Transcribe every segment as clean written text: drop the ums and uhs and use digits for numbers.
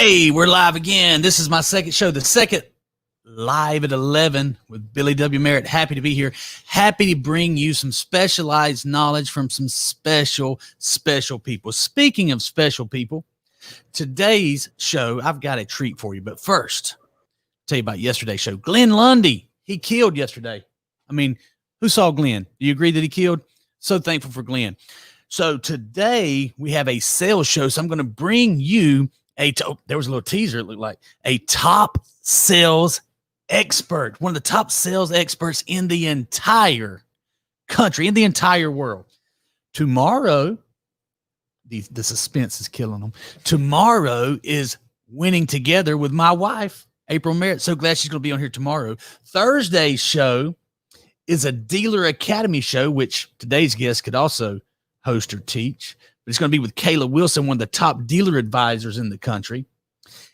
Hey, we're live again. This is my second show, the second live at 11 with Billy W. Merritt. Happy to be here. Happy to bring you some specialized knowledge from some special people. Speaking of special people, today's show, I've got a treat for you. But first, tell you about yesterday's show. Glenn Lundy, he killed yesterday. I mean, who saw Glenn? Do you agree that he killed? So thankful for Glenn. So today we have a sales show. So I'm going to bring you there was a little teaser. It looked like a top sales expert, one of the top sales experts in the entire country, in the entire world. Tomorrow, the suspense is killing them. Tomorrow is Winning Together with my wife, April Merritt. So glad she's going to be on here tomorrow. Thursday's show is a Dealer Academy show, which today's guest could also host or teach. But it's going to be with Kayla Wilson, one of the top dealer advisors in the country.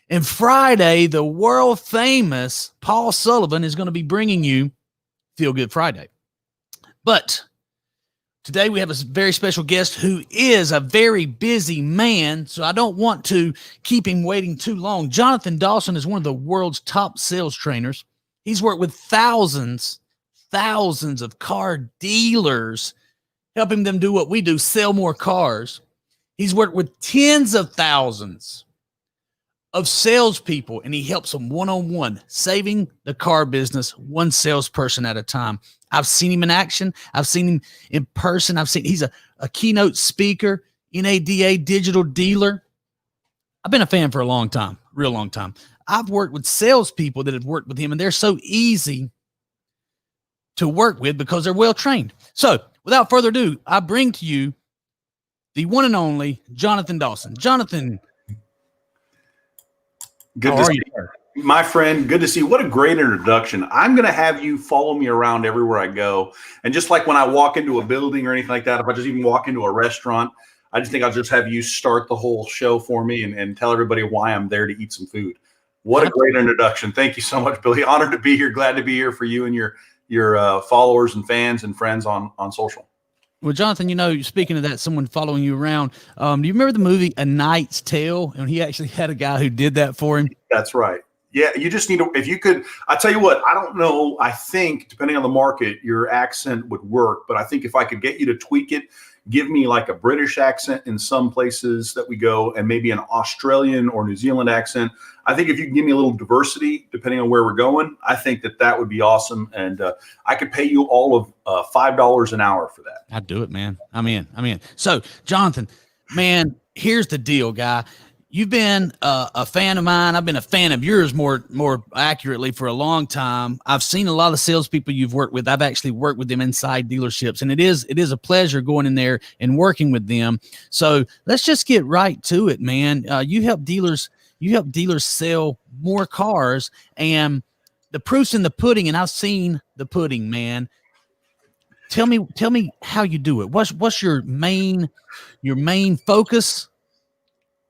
And Friday, the world famous Paul Sullivan is going to be bringing you Feel Good Friday. But today we have a very special guest who is a very busy man, so I don't want to keep him waiting too long. Jonathan Dawson is one of the world's top sales trainers. He's worked with thousands of car dealers, helping them do what we do, sell more cars. He's worked with tens of thousands of salespeople, and he helps them one-on-one, saving the car business one salesperson at a time. I've seen him in action. I've seen him in person. He's a keynote speaker, NADA digital dealer. I've been a fan for a long time, real long time. I've worked with salespeople that have worked with him, and they're so easy to work with because they're well-trained. So without further ado, I bring to you the one and only Jonathan Dawson. Jonathan, good to see you, my friend. Good to see you. What a great introduction. I'm going to have you follow me around everywhere I go. And just like when I walk into a building or anything like that, if I just even walk into a restaurant, I just think I'll just have you start the whole show for me and tell everybody why I'm there to eat some food. What a great introduction. Thank you so much, Billy. Honored to be here. Glad to be here for you and your followers and fans and friends on social. Well, Jonathan, you know, speaking of that, someone following you around, do you remember the movie A Knight's Tale? And he actually had a guy who did that for him. That's right. Yeah, you just need to, if you could, I tell you what, I don't know, I think depending on the market, your accent would work, but I think if I could get you to tweak it, give me like a British accent in some places that we go and maybe an Australian or New Zealand accent. I think if you can give me a little diversity, depending on where we're going, I think that would be awesome. And I could pay you all of $5 an hour for that. I'd do it, man. I'm in. So, Jonathan, man, here's the deal, guy. You've been a fan of mine. I've been a fan of yours more accurately for a long time. I've seen a lot of salespeople you've worked with. I've actually worked with them inside dealerships, and it is a pleasure going in there and working with them. So let's just get right to it, man. You help dealers sell more cars, and the proof's in the pudding. And I've seen the pudding, man. Tell me how you do it. What's your main focus?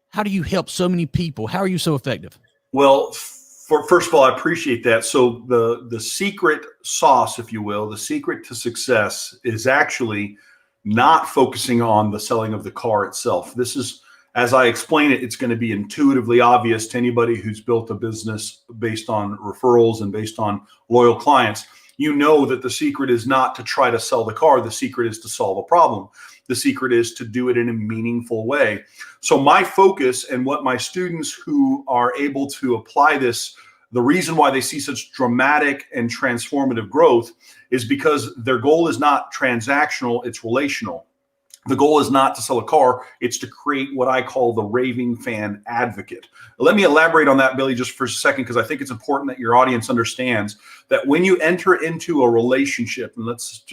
How do you help so many people? How are you so effective? Well, first of all, I appreciate that. So the secret sauce, if you will, the secret to success is actually not focusing on the selling of the car itself. This is, as I explain it, it's going to be intuitively obvious to anybody who's built a business based on referrals and based on loyal clients. You know that the secret is not to try to sell the car. The secret is to solve a problem. The secret is to do it in a meaningful way. So my focus and what my students who are able to apply this, the reason why they see such dramatic and transformative growth is because their goal is not transactional, it's relational. The goal is not to sell a car, it's to create what I call the raving fan advocate. Let me elaborate on that, Billy, just for a second, because I think it's important that your audience understands that when you enter into a relationship, and let's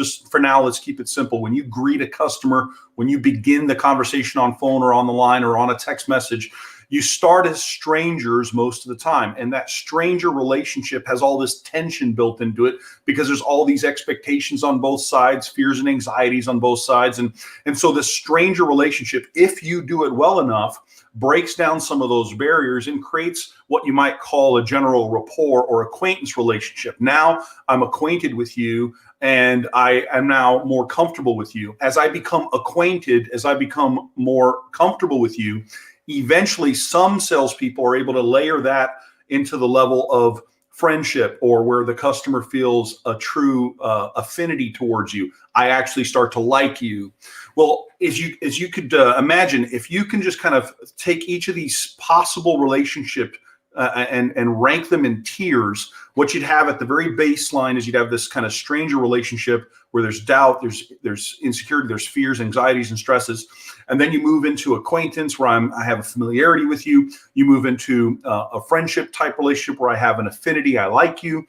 keep it simple. When you greet a customer, when you begin the conversation on phone or on the line or on a text message, you start as strangers most of the time. And that stranger relationship has all this tension built into it because there's all these expectations on both sides, fears and anxieties on both sides. And so this stranger relationship, if you do it well enough, breaks down some of those barriers and creates what you might call a general rapport or acquaintance relationship. Now I'm acquainted with you and I am now more comfortable with you. As I become acquainted, as I become more comfortable with you, eventually some salespeople are able to layer that into the level of friendship, or where the customer feels a true affinity towards you. I actually start to like you. Well, as you could imagine, if you can just kind of take each of these possible relationships and rank them in tiers, what you'd have at the very baseline is you'd have this kind of stranger relationship where there's doubt, there's insecurity, there's fears, anxieties, and stresses. And then you move into acquaintance, where I have a familiarity with you. You move into a friendship type relationship where I have an affinity, I like you.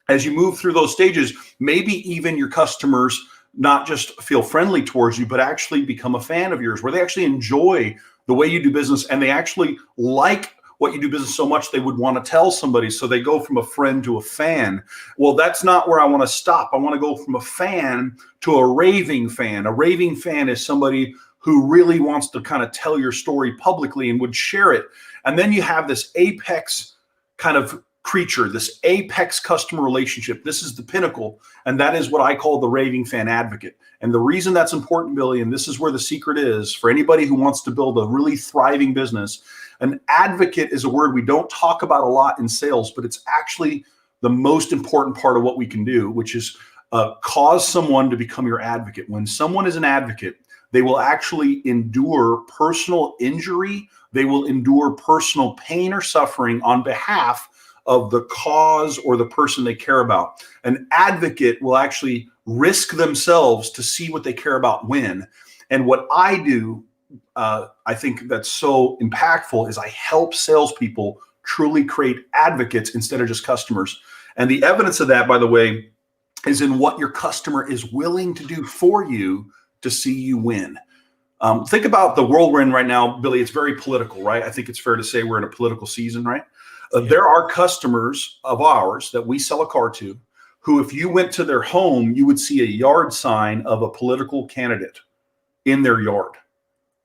As you move through those stages, maybe even your customers not just feel friendly towards you, but actually become a fan of yours, where they actually enjoy the way you do business, and they actually like what you do business so much they would want to tell somebody. So they go from a friend to a fan. Well, that's not where I want to stop. I want to go from a fan to a raving fan. A raving fan is somebody who really wants to kind of tell your story publicly and would share it. And then you have this apex kind of creature, this apex customer relationship. This is the pinnacle. And that is what I call the raving fan advocate. And the reason that's important, Billy, and this is where the secret is for anybody who wants to build a really thriving business. An advocate is a word we don't talk about a lot in sales, but it's actually the most important part of what we can do, which is cause someone to become your advocate. When someone is an advocate, they will actually endure personal injury. They will endure personal pain or suffering on behalf of the cause or the person they care about. An advocate will actually risk themselves to see what they care about win. And what I do, I think that's so impactful, is I help salespeople truly create advocates instead of just customers. And the evidence of that, by the way, is in what your customer is willing to do for you to see you win. Think about the world we're in right now, Billy. It's very political, right? I think it's fair to say we're in a political season, right? There are customers of ours that we sell a car to who, if you went to their home, you would see a yard sign of a political candidate in their yard.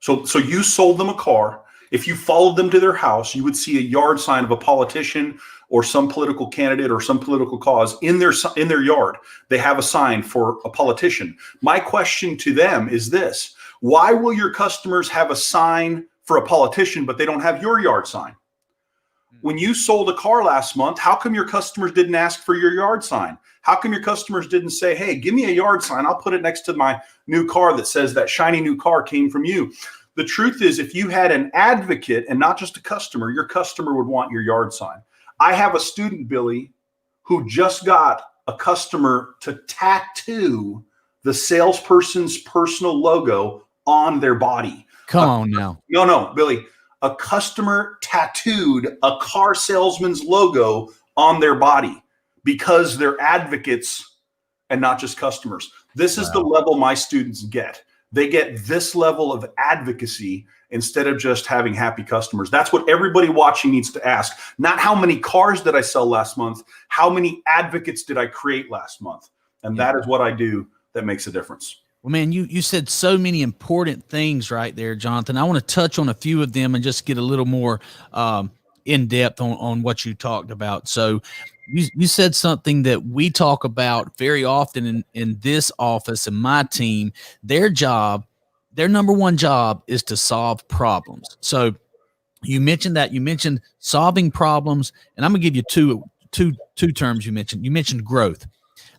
So you sold them a car. If you followed them to their house, you would see a yard sign of a politician or some political candidate or some political cause in their yard. They have a sign for a politician. My question to them is this: why will your customers have a sign for a politician, but they don't have your yard sign? When you sold a car last month, how come your customers didn't ask for your yard sign? How come your customers didn't say, hey, give me a yard sign, I'll put it next to my new car that says that shiny new car came from you? The truth is, if you had an advocate and not just a customer, your customer would want your yard sign. I have a student, Billy, who just got a customer to tattoo the salesperson's personal logo on their body. Come on now. No, Billy. A customer tattooed a car salesman's logo on their body because they're advocates and not just customers. This is the level my students get. They get this level of advocacy instead of just having happy customers. That's what everybody watching needs to ask. Not how many cars did I sell last month? How many advocates did I create last month? And that is what I do that makes a difference. Well, man, you said so many important things right there, Jonathan. I want to touch on a few of them and just get a little more in depth on what you talked about. So you said something that we talk about very often in this office and my team. Their number one job is to solve problems. So you mentioned that. You mentioned solving problems, and I'm going to give you two terms you mentioned. You mentioned growth.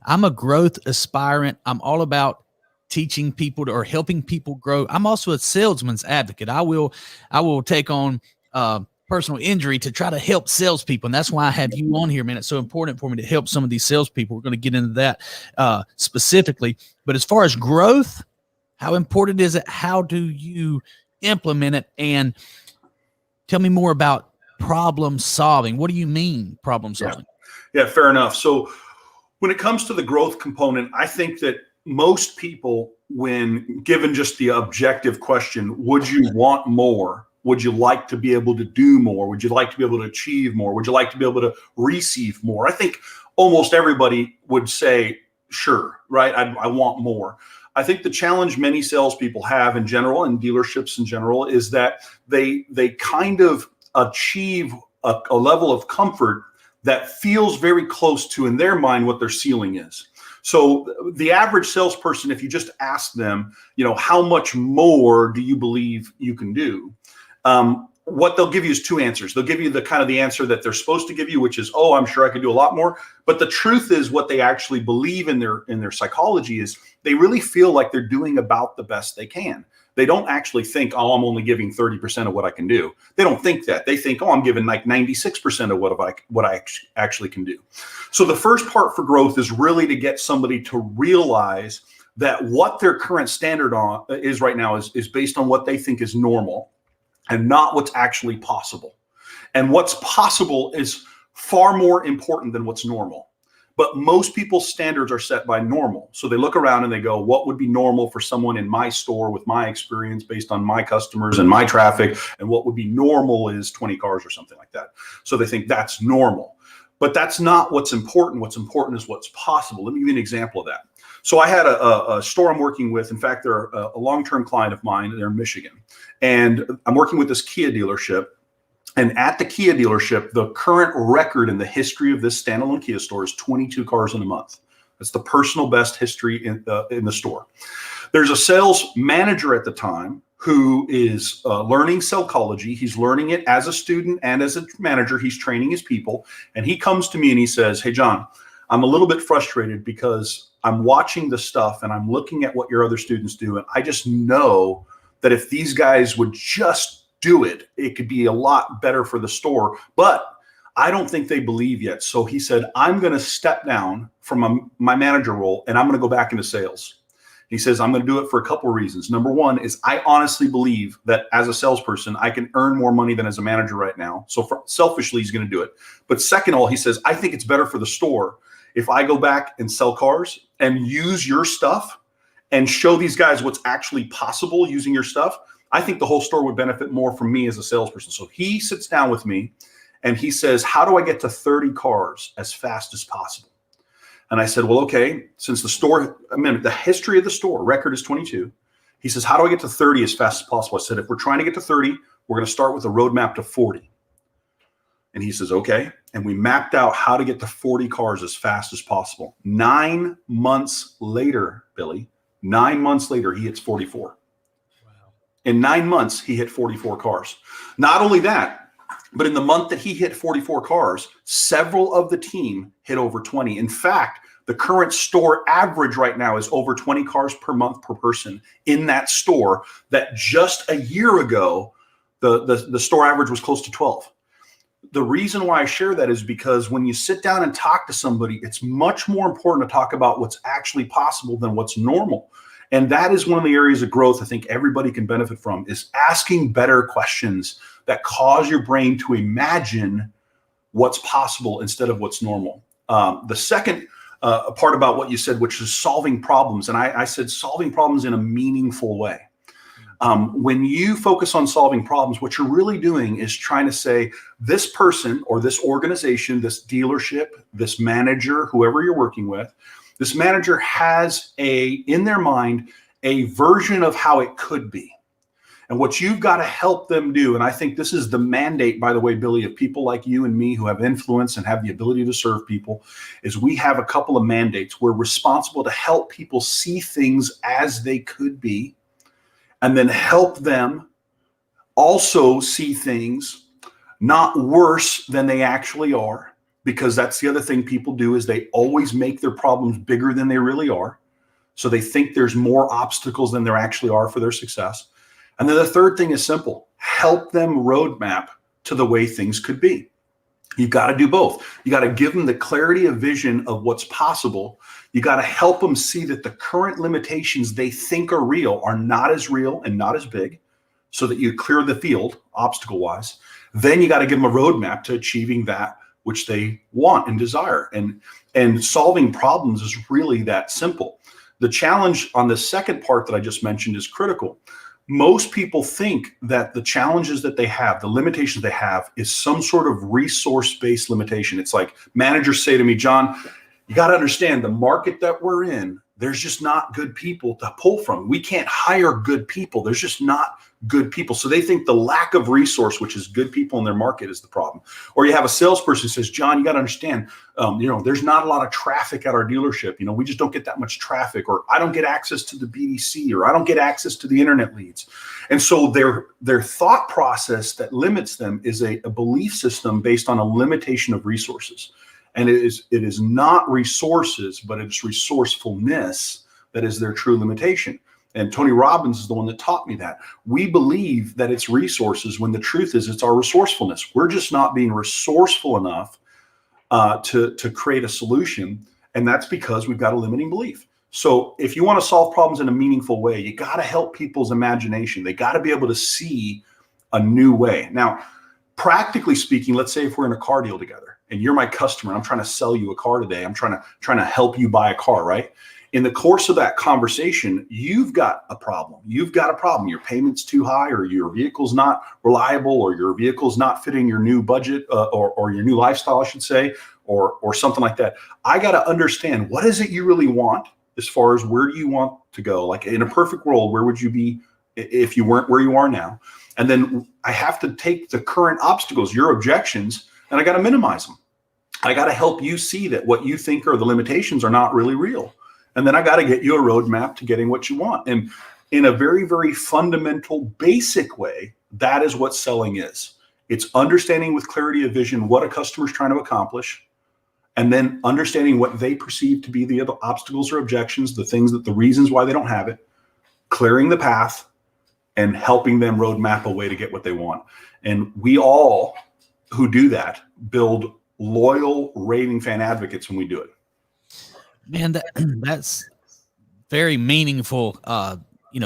I'm a growth aspirant. I'm all about teaching people or helping people grow. I'm also a salesman's advocate. I will take on personal injury to try to help salespeople. And that's why I have you on here, man. It's so important for me to help some of these salespeople. We're going to get into that specifically. But as far as growth, how important is it? How do you implement it? And tell me more about problem solving. What do you mean problem solving? Yeah, fair enough. So when it comes to the growth component, I think that most people, when given just the objective question, would you want more? Would you like to be able to do more? Would you like to be able to achieve more? Would you like to be able to receive more? I think almost everybody would say, sure, right? I want more. I think the challenge many salespeople have in general, and dealerships in general, is that they kind of achieve a level of comfort that feels very close to, in their mind, what their ceiling is. So the average salesperson, if you just ask them, how much more do you believe you can do? What they'll give you is two answers. They'll give you the kind of the answer that they're supposed to give you, which is, oh, I'm sure I could do a lot more. But the truth is, what they actually believe in their psychology is they really feel like they're doing about the best they can. They don't actually think, oh, I'm only giving 30% of what I can do. They don't think that. They think, oh, I'm giving like 96% of what I actually can do. So the first part for growth is really to get somebody to realize that what their current standard is right now is based on what they think is normal, and not what's actually possible. And what's possible is far more important than what's normal. But most people's standards are set by normal. So they look around and they go, what would be normal for someone in my store with my experience based on my customers and my traffic? And what would be normal is 20 cars or something like that. So they think that's normal. But that's not what's important. What's important is what's possible. Let me give you an example of that. So I had a store I'm working with. In fact, they're a long-term client of mine. They're in Michigan. And I'm working with this Kia dealership. And at the Kia dealership, the current record in the history of this standalone Kia store is 22 cars in a month. That's the personal best history in the store. There's a sales manager at the time who is learning Sellchology. He's learning it as a student and as a manager. He's training his people. And he comes to me and he says, hey, John, I'm a little bit frustrated because I'm watching the stuff and I'm looking at what your other students do. And I just know that if these guys would just do it, it could be a lot better for the store. But I don't think they believe yet. So he said, I'm going to step down from my manager role and I'm going to go back into sales. He says, I'm going to do it for a couple of reasons. Number one is I honestly believe that as a salesperson, I can earn more money than as a manager right now. So selfishly, he's going to do it. But second of all, he says, I think it's better for the store if I go back and sell cars and use your stuff and show these guys what's actually possible using your stuff. I think the whole store would benefit more from me as a salesperson. So he sits down with me and he says, how do I get to 30 cars as fast as possible? And I said, well, okay, since the history of the store record is 22. He says, how do I get to 30 as fast as possible? I said, if we're trying to get to 30, we're going to start with a roadmap to 40. And he says, okay. And we mapped out how to get to 40 cars as fast as possible. 9 months later, Billy, 9 months later, he hits 44. Wow. In 9 months, he hit 44 cars. Not only that, but in the month that he hit 44 cars, several of the team hit over 20. In fact, the current store average right now is over 20 cars per month per person in that store. That just a year ago, the store average was close to 12. The reason why I share that is because when you sit down and talk to somebody, it's much more important to talk about what's actually possible than what's normal. And that is one of the areas of growth I think everybody can benefit from, is asking better questions that cause your brain to imagine what's possible instead of what's normal. The second part about what you said, which is solving problems. And I said solving problems in a meaningful way. When you focus on solving problems, what you're really doing is trying to say, this person or this organization, this dealership, this manager, whoever you're working with, this manager has in their mind, a version of how it could be. And what you've got to help them do, and I think this is the mandate, by the way, Billy, of people like you and me who have influence and have the ability to serve people, is we have a couple of mandates. We're responsible to help people see things as they could be, and then help them also see things not worse than they actually are, because that's the other thing people do, is they always make their problems bigger than they really are. So they think there's more obstacles than there actually are for their success. And then the third thing is simple: help them roadmap to the way things could be. You've got to do both. You got to give them the clarity of vision of what's possible. You got to help them see that the current limitations they think are real are not as real and not as big, so that you clear the field obstacle-wise. Then you got to give them a roadmap to achieving that which they want and desire. And solving problems is really that simple. The challenge on the second part that I just mentioned is critical. Most people think that the challenges that they have, the limitations they have, is some sort of resource-based limitation. It's like managers say to me, John, you got to understand the market that we're in there's just not good people to pull from. We can't hire good people. There's just not good people. So they think the lack of resource, which is good people in their market, is the problem. Or you have a salesperson who says, John, you got to understand, there's not a lot of traffic at our dealership. We just don't get that much traffic, or I don't get access to the BDC, or I don't get access to the internet leads. And so their thought process that limits them is a belief system based on a limitation of resources. And it is not resources, but it's resourcefulness that is their true limitation. And Tony Robbins is the one that taught me that. We believe that it's resources when the truth is it's our resourcefulness. We're just not being resourceful enough to create a solution. And that's because we've got a limiting belief. So if you want to solve problems in a meaningful way, you got to help people's imagination. They got to be able to see a new way. Now, practically speaking, let's say if we're in a car deal together, and you're my customer, and I'm trying to sell you a car today. I'm trying to help you buy a car, right? In the course of that conversation, you've got a problem. You've got a problem. Your payment's too high, or your vehicle's not reliable, or your vehicle's not fitting your new budget, or your new lifestyle, I should say, or something like that. I got to understand, what is it you really want, as far as where do you want to go? Like in a perfect world, where would you be if you weren't where you are now? And then I have to take the current obstacles, your objections, and I got to minimize them. I got to help you see that what you think are the limitations are not really real. And then I got to get you a roadmap to getting what you want. And in a very, very fundamental, basic way, that is what selling is. It's understanding with clarity of vision what a customer is trying to accomplish, and then understanding what they perceive to be the obstacles or objections, the reasons why they don't have it, clearing the path, and helping them roadmap a way to get what they want. And we all who do that build loyal, raving fan advocates when we do it. Man, that's very meaningful,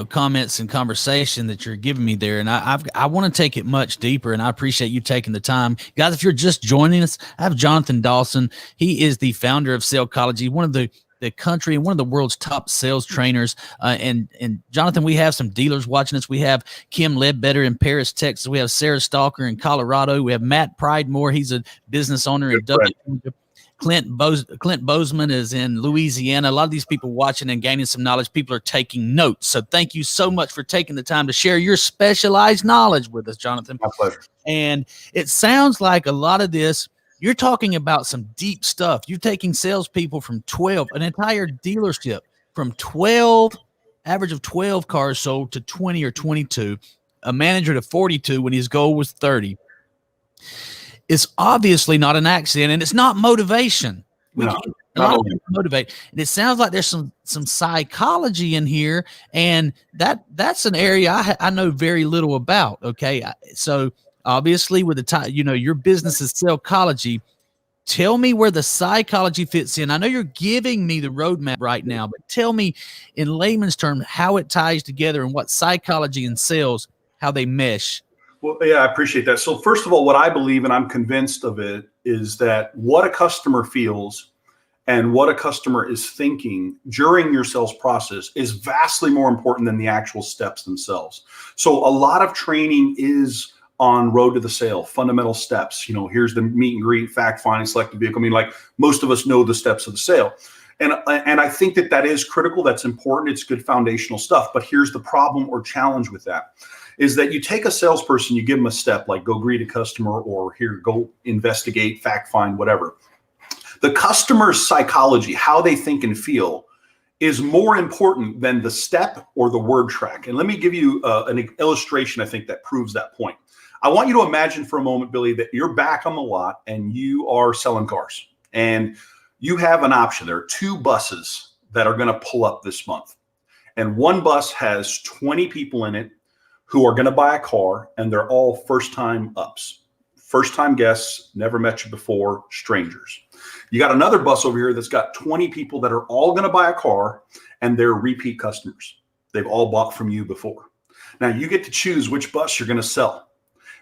comments and conversation that you're giving me there. And I want to take it much deeper, and I appreciate you taking the time. Guys, if you're just joining us, I have Jonathan Dawson. He is the founder of Sellchology, one of the country and one of the world's top sales trainers. And Jonathan, we have some dealers watching us. We have Kim Ledbetter in Paris, Texas. We have Sarah Stalker in Colorado. We have Matt Pridemore. He's a business owner in Dublin. Clint Bozeman is in Louisiana. A lot of these people watching and gaining some knowledge. People are taking notes. So thank you so much for taking the time to share your specialized knowledge with us, Jonathan. My pleasure. And it sounds like a lot of this, you're talking about some deep stuff. You're taking salespeople from 12, an entire dealership from 12, average of 12 cars sold to 20 or 22, a manager to 42 when his goal was 30. It's obviously not an accident, and it's not motivation. Motivate. And it sounds like there's some psychology in here, and that's an area I know very little about. Okay, so obviously with the your business is Sellchology. Tell me where the psychology fits in. I know you're giving me the roadmap right now, but tell me in layman's terms how it ties together and what psychology and sales, how they mesh. Well, yeah, I appreciate that. So first of all, what I believe, and I'm convinced of it, is that what a customer feels and what a customer is thinking during your sales process is vastly more important than the actual steps themselves. So a lot of training is on road to the sale, fundamental steps. Here's the meet and greet, fact finding, select a vehicle. I mean, like most of us know the steps of the sale. And I think that is critical. That's important. It's good foundational stuff. But here's the problem or challenge with that, is that you take a salesperson, you give them a step like go greet a customer, or here, go investigate, fact find, whatever. The customer's psychology, how they think and feel, is more important than the step or the word track. And let me give you an illustration, I think, that proves that point. I want you to imagine for a moment, Billy, that you're back on the lot and you are selling cars. And you have an option. There are two buses that are going to pull up this month. And one bus has 20 people in it who are going to buy a car, and they're all first-time ups. First-time guests, never met you before, strangers. You got another bus over here that's got 20 people that are all going to buy a car, and they're repeat customers. They've all bought from you before. Now, you get to choose which bus you're going to sell.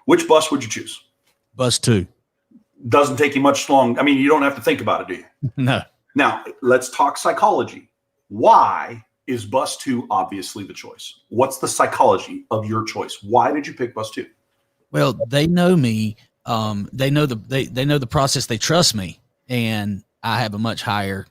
Which bus would you choose? Bus 2. Doesn't take you much long. I mean, you don't have to think about it, do you? No. Now, let's talk psychology. Why is bus 2 obviously the choice? What's the psychology of your choice? Why did you pick bus 2? Well, they know me. They know the process. They trust me, and I have a much higher.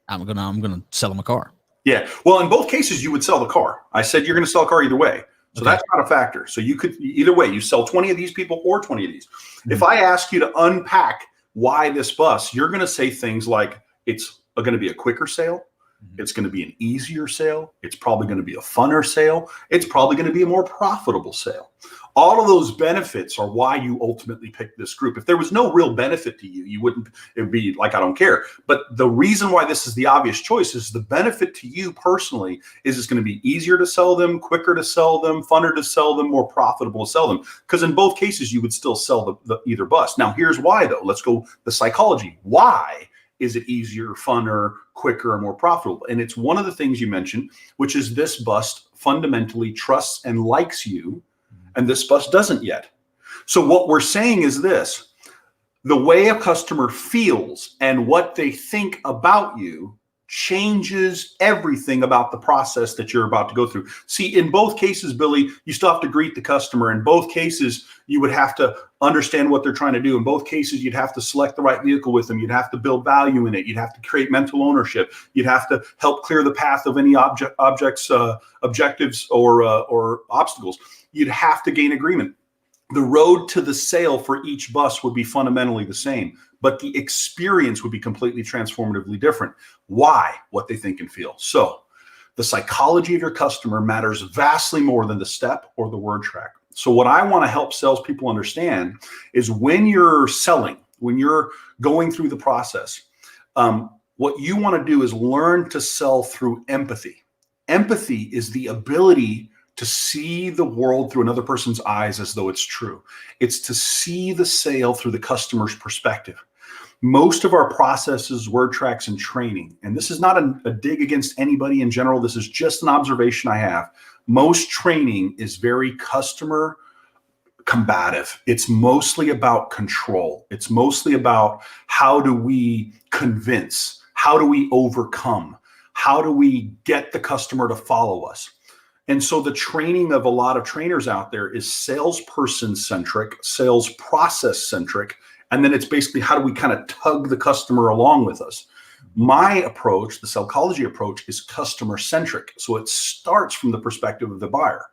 I'm gonna sell them a car. Yeah. Well, in both cases, you would sell the car. I said you're going to sell a car either way. So that's not a factor. So you could, either way, you sell 20 of these people or 20 of these. Mm-hmm. If I ask you to unpack why this bus, you're going to say things like it's going to be a quicker sale. Mm-hmm. It's going to be an easier sale. It's probably going to be a funner sale. It's probably going to be a more profitable sale. All of those benefits are why you ultimately picked this group. If there was no real benefit to you, you wouldn't, it would be like, I don't care. But the reason why this is the obvious choice is the benefit to you personally is it's going to be easier to sell them, quicker to sell them, funner to sell them, more profitable to sell them. Because in both cases, you would still sell the either bus. Now, here's why though. Let's go the psychology. Why is it easier, funner, quicker, and more profitable? And it's one of the things you mentioned, which is this bus fundamentally trusts and likes you, and this bus doesn't yet. So what we're saying is this: the way a customer feels and what they think about you changes everything about the process that you're about to go through. See, in both cases, Billy, you still have to greet the customer. In both cases, you would have to understand what they're trying to do. In both cases, you'd have to select the right vehicle with them. You'd have to build value in it. You'd have to create mental ownership. You'd have to help clear the path of any objectives or obstacles. You'd have to gain agreement. The road to the sale for each bus would be fundamentally the same, but the experience would be completely transformatively different. Why? What they think and feel. So the psychology of your customer matters vastly more than the step or the word track. So what I want to help salespeople understand is when you're selling, when you're going through the process, what you want to do is learn to sell through empathy. Empathy is the ability to see the world through another person's eyes as though it's true. It's to see the sale through the customer's perspective. Most of our processes, word tracks, and training, and this is not a dig against anybody in general, this is just an observation I have. Most training is very customer combative. It's mostly about control. It's mostly about how do we convince? How do we overcome? How do we get the customer to follow us? And so the training of a lot of trainers out there is salesperson centric, sales process centric. And then it's basically how do we kind of tug the customer along with us? My approach, the Sellchology approach, is customer centric. So it starts from the perspective of the buyer.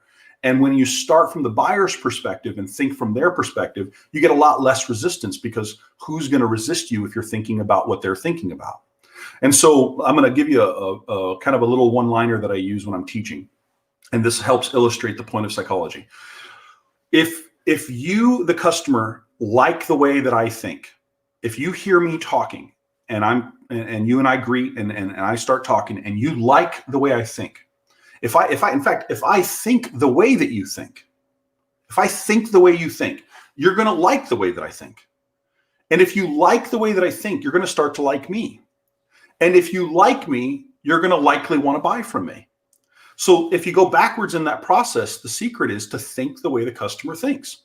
And when you start from the buyer's perspective and think from their perspective, you get a lot less resistance, because who's going to resist you if you're thinking about what they're thinking about? And so I'm going to give you a kind of a little one-liner that I use when I'm teaching. And this helps illustrate the point of psychology. If you, the customer, like the way that I think, if you hear me talking and you and I greet and I start talking and you like the way I think, if I think the way that you think, if I think the way you think, you're going to like the way that I think. And if you like the way that I think, you're going to start to like me. And if you like me, you're going to likely want to buy from me. So if you go backwards in that process, the secret is to think the way the customer thinks.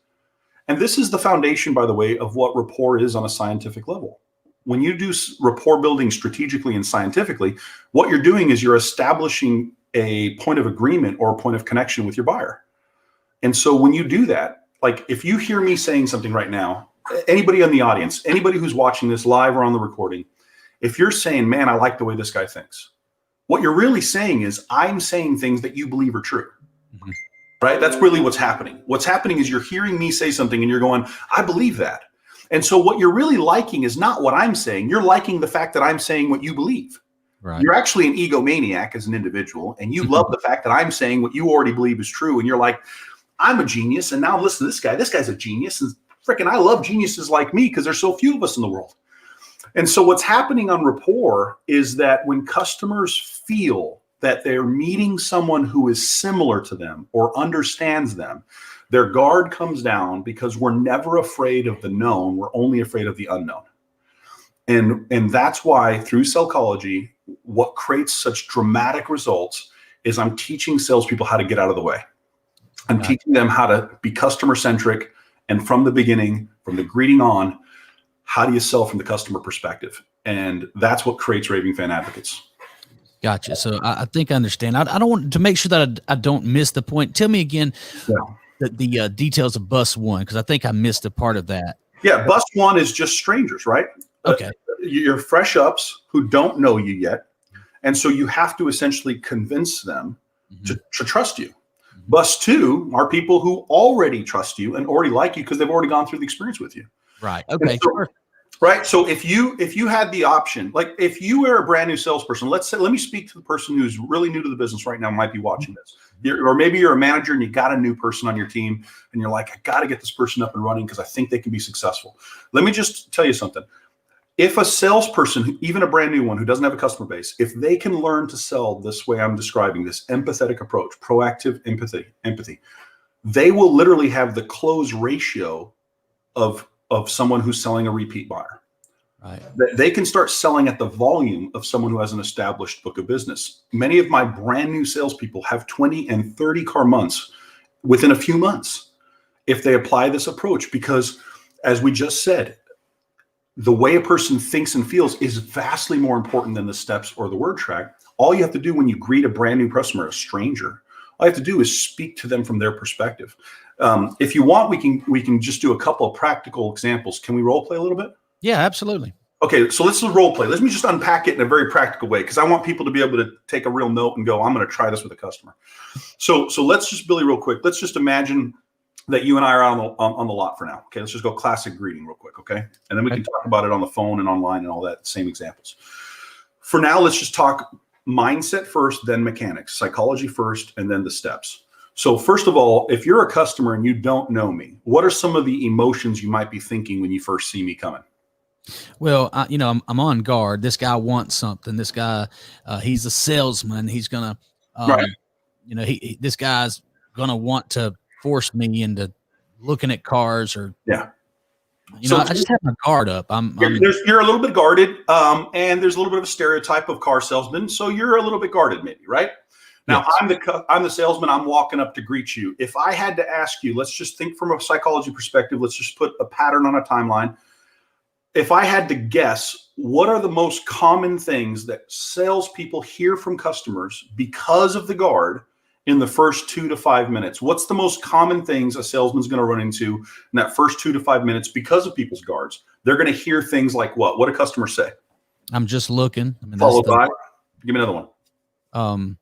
And this is the foundation, by the way, of what rapport is on a scientific level. When you do rapport building strategically and scientifically, what you're doing is you're establishing a point of agreement or a point of connection with your buyer. And so when you do that, like if you hear me saying something right now, anybody in the audience, anybody who's watching this live or on the recording, if you're saying, man, I like the way this guy thinks, what you're really saying is I'm saying things that you believe are true, right? That's really what's happening. What's happening is you're hearing me say something and you're going, I believe that. And so what you're really liking is not what I'm saying. You're liking the fact that I'm saying what you believe. Right. You're actually an egomaniac as an individual, and you love the fact that I'm saying what you already believe is true. And you're like, I'm a genius. And now listen to this guy. This guy's a genius. And freaking, I love geniuses like me because there's so few of us in the world. And so what's happening on rapport is that when customers feel that they're meeting someone who is similar to them or understands them, their guard comes down, because we're never afraid of the known. We're only afraid of the unknown. And that's why through Sellchology, what creates such dramatic results is I'm teaching salespeople how to get out of the way. I'm teaching them how to be customer centric. And from the beginning, from the greeting on, how do you sell from the customer perspective? And that's what creates raving fan advocates. Gotcha. So I think I understand. I don't want to make sure that I don't miss the point. Tell me again the details of bus one, because I think I missed a part of that. Yeah, bus one is just strangers, right? Okay. You're fresh ups who don't know you yet. And so you have to essentially convince them Mm-hmm. to trust you. Mm-hmm. Bus two are people who already trust you and already like you because they've already gone through the experience with you. Right. Okay. So, right. So if you had the option, like if you were a brand new salesperson, let me speak to the person who's really new to the business right now, might be watching this. Or maybe you're a manager and you got a new person on your team and you're like, I got to get this person up and running because I think they can be successful. Let me just tell you something. If a salesperson, even a brand new one who doesn't have a customer base, if they can learn to sell this way I'm describing, this empathetic approach, proactive empathy, they will literally have the close ratio of someone who's selling a repeat buyer. Right. They can start selling at the volume of someone who has an established book of business. Many of my brand new salespeople have 20 and 30 car months within a few months if they apply this approach, because as we just said, the way a person thinks and feels is vastly more important than the steps or the word track. All you have to do when you greet a brand new customer, a stranger, all you have to do is speak to them from their perspective. If you want, we can just do a couple of practical examples. Can we role play a little bit? Yeah, absolutely. Okay, so let's role play. Let me just unpack it in a very practical way because I want people to be able to take a real note and go, I'm going to try this with a customer. So let's just, Billy, real quick. Let's just imagine that you and I are on the lot for now. Okay, let's just go classic greeting real quick, okay? And then we can talk about it on the phone and online and all that, same examples. For now, let's just talk mindset first, then mechanics, psychology first, and then the steps. So first of all, if you're a customer and you don't know me, what are some of the emotions you might be thinking when you first see me coming? Well, I'm on guard. This guy wants something. This guy, he's a salesman. He's gonna, Right. This guy's gonna want to force me into looking at cars, or Yeah. I just have my guard up. You're a little bit guarded, and there's a little bit of a stereotype of car salesman, so you're a little bit guarded, maybe, right? Now, yes. I'm the salesman. I'm walking up to greet you. If I had to ask you, let's just think from a psychology perspective. Let's just put a pattern on a timeline. If I had to guess, what are the most common things that salespeople hear from customers because of the guard in the first 2 to 5 minutes? What's the most common things a salesman's going to run into in that first 2 to 5 minutes because of people's guards? They're going to hear things like what? What do customers say? I'm just looking. Followed by, give me another one.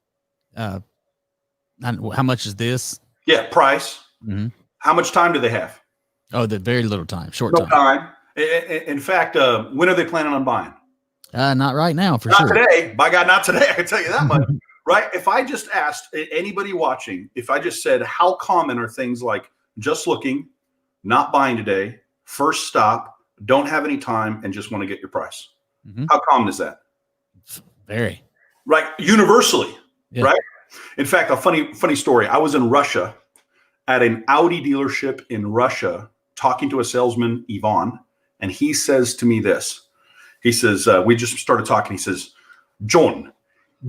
How much is this? Yeah, price. Mm-hmm. How much time do they have? Oh, very little time. Short no time. In fact, when are they planning on buying? Not right now, for not sure. Not today. By God, not today. I can tell you that much. Right? If I just asked anybody watching, if I just said, how common are things like just looking, not buying today, first stop, don't have any time, and just want to get your price? Mm-hmm. How common is that? Very. Right? Universally. Yeah. Right? In fact, a funny story. I was in Russia at an Audi dealership in Russia talking to a salesman, Ivan, and he says to me this. He says, we just started talking. He says, John,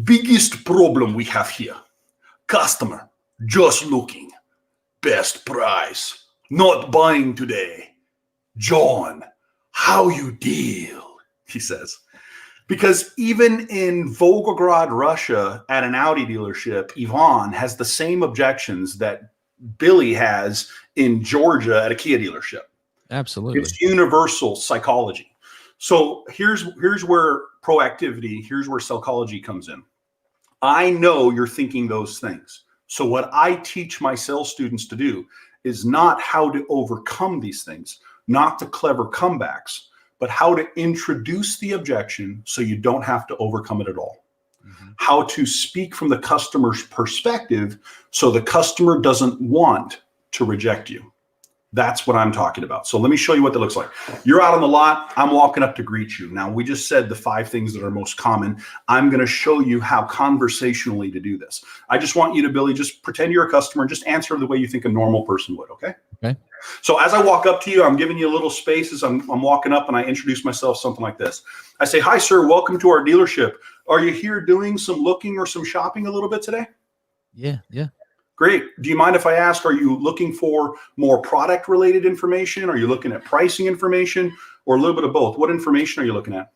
biggest problem we have here. Customer, just looking. Best price. Not buying today. John, how you deal? He says. Because even in Volgograd, Russia, at an Audi dealership, Ivan has the same objections that Billy has in Georgia at a Kia dealership. Absolutely. It's universal psychology. So here's where proactivity, here's where Sellchology comes in. I know you're thinking those things. So what I teach my sales students to do is not how to overcome these things, not the clever comebacks, but how to introduce the objection so you don't have to overcome it at all. Mm-hmm. How to speak from the customer's perspective so the customer doesn't want to reject you. That's what I'm talking about. So let me show you what that looks like. You're out on the lot. I'm walking up to greet you. Now, we just said the 5 things that are most common. I'm going to show you how conversationally to do this. I just want you to, Billy, just pretend you're a customer and just answer the way you think a normal person would, okay? Okay. So as I walk up to you, I'm giving you a little space as I'm walking up, and I introduce myself something like this. I say, hi, sir. Welcome to our dealership. Are you here doing some looking or some shopping a little bit today? Yeah. Great. Do you mind if I ask, are you looking for more product related information? Are you looking at pricing information, or a little bit of both? What information are you looking at?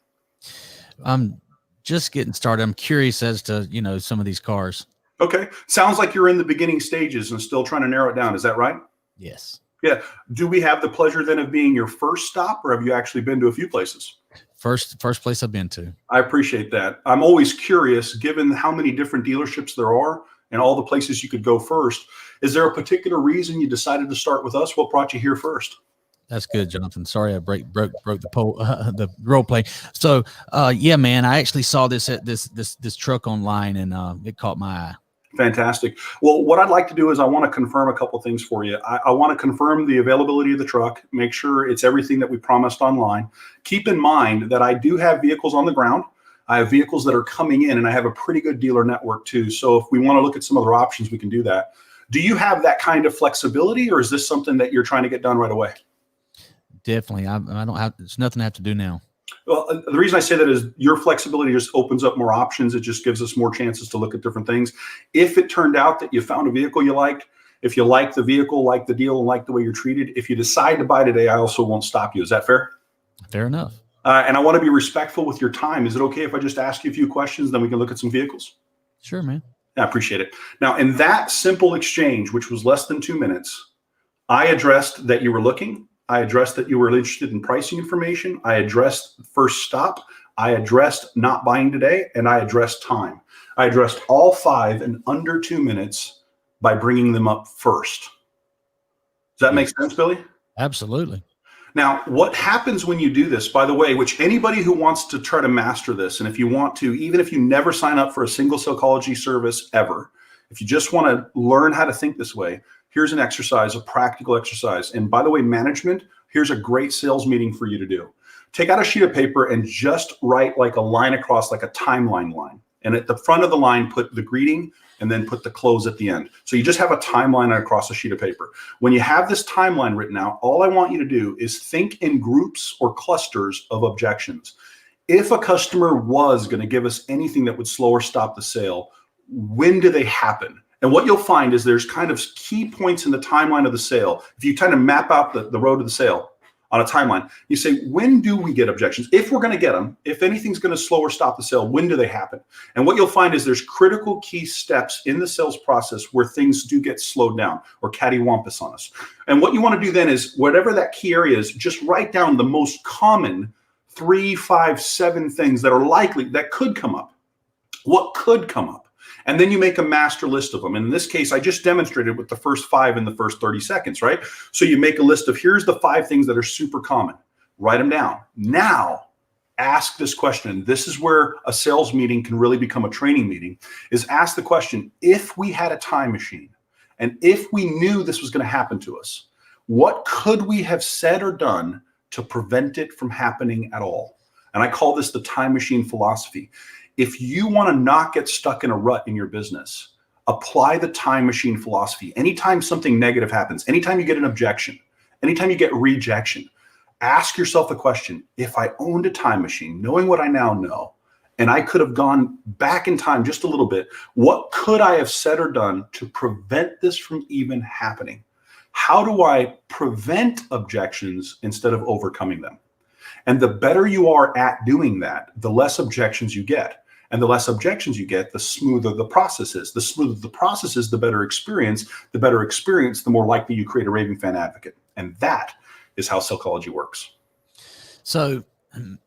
I'm just getting started. I'm curious as to, some of these cars. Okay. Sounds like you're in the beginning stages and still trying to narrow it down. Is that right? Yes. Yeah. Do we have the pleasure then of being your first stop, or have you actually been to a few places? First place I've been to. I appreciate that. I'm always curious, given how many different dealerships there are and all the places you could go first. Is there a particular reason you decided to start with us? What brought you here first? That's good, Jonathan. Sorry I broke the poll, the role play. So, yeah, man, I actually saw this at this truck online, and it caught my eye. Fantastic. Well, what I'd like to do is I want to confirm a couple things for you. I want to confirm the availability of the truck, make sure it's everything that we promised online. Keep in mind that I do have vehicles on the ground. I have vehicles that are coming in, and I have a pretty good dealer network too. So if we want to look at some other options, we can do that. Do you have that kind of flexibility, or is this something that you're trying to get done right away? Definitely. I don't have, it's nothing I have to do now. Well, the reason I say that is your flexibility just opens up more options. It just gives us more chances to look at different things. If it turned out that you found a vehicle you liked, if you like the vehicle, like the deal, and like the way you're treated, if you decide to buy today, I also won't stop you. Is that fair? Fair enough. And I want to be respectful with your time. Is it okay if I just ask you a few questions, then we can look at some vehicles? Sure, man. I appreciate it. Now, in that simple exchange, which was less than 2 minutes, I addressed that you were looking. I addressed that you were interested in pricing information. I addressed first stop. I addressed not buying today, and I addressed time. I addressed all 5 in under 2 minutes by bringing them up first. Does that make sense, Billy? Absolutely. Now, what happens when you do this, by the way, which anybody who wants to try to master this, and if you want to, even if you never sign up for a single Sellchology service ever, if you just want to learn how to think this way, here's an exercise, a practical exercise. And by the way, management, here's a great sales meeting for you to do. Take out a sheet of paper and just write like a line across, like a timeline line. And at the front of the line, put the greeting and then put the close at the end. So you just have a timeline across a sheet of paper. When you have this timeline written out, all I want you to do is think in groups or clusters of objections. If a customer was going to give us anything that would slow or stop the sale, when do they happen? And what you'll find is there's kind of key points in the timeline of the sale. If you kind of map out the road to the sale on a timeline, you say, when do we get objections? If we're going to get them, if anything's going to slow or stop the sale, when do they happen? And what you'll find is there's critical key steps in the sales process where things do get slowed down or cattywampus on us. And what you want to do then is whatever that key area is, just write down the most common 3, 5, 7 things that are likely, that could come up. What could come up? And then you make a master list of them. And in this case, I just demonstrated with the first 5 in the first 30 seconds, right? So you make a list of here's the 5 things that are super common. Write them down. Now, ask this question. This is where a sales meeting can really become a training meeting, is ask the question, if we had a time machine and if we knew this was going to happen to us, what could we have said or done to prevent it from happening at all? And I call this the time machine philosophy. If you want to not get stuck in a rut in your business, apply the time machine philosophy. Anytime something negative happens, anytime you get an objection, anytime you get rejection, ask yourself the question, if I owned a time machine, knowing what I now know, and I could have gone back in time just a little bit, what could I have said or done to prevent this from even happening? How do I prevent objections instead of overcoming them? And the better you are at doing that, the less objections you get. And the less objections you get, the smoother the process is. The smoother the process is, the better experience. The better experience, the more likely you create a raving fan advocate. And that is how Sellchology works. So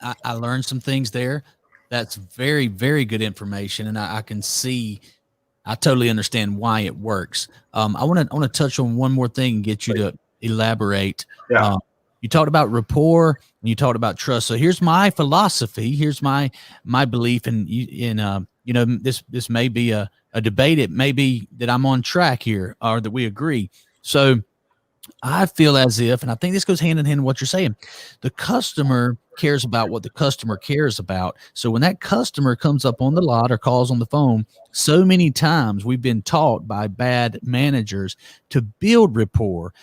I learned some things there. That's very, very good information. And I can see, I totally understand why it works. I want to touch on one more thing and get you to elaborate. Yeah. You talked about rapport and you talked about trust. So here's my philosophy. Here's my belief in this may be a debate. It may be that I'm on track here or that we agree. So I feel as if, and I think this goes hand in hand with what you're saying, the customer cares about what the customer cares about. So when that customer comes up on the lot or calls on the phone, so many times we've been taught by bad managers to build rapport.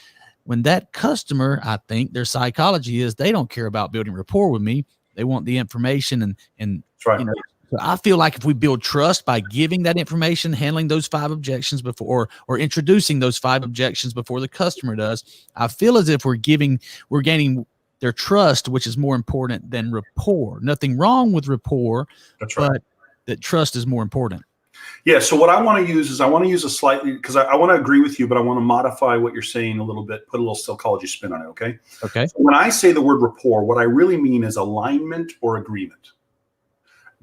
When that customer, I think their psychology is they don't care about building rapport with me. They want the information and That's right. So I feel like if we build trust by giving that information, handling those 5 objections before, or introducing those 5 objections before the customer does, I feel as if we're gaining their trust, which is more important than rapport. Nothing wrong with rapport, That's right. but that trust is more important. Yeah. So what I want to use is I want to use a slightly, because I want to agree with you, but I want to modify what you're saying a little bit, put a little psychology spin on it. Okay. Okay. So when I say the word rapport, what I really mean is alignment or agreement.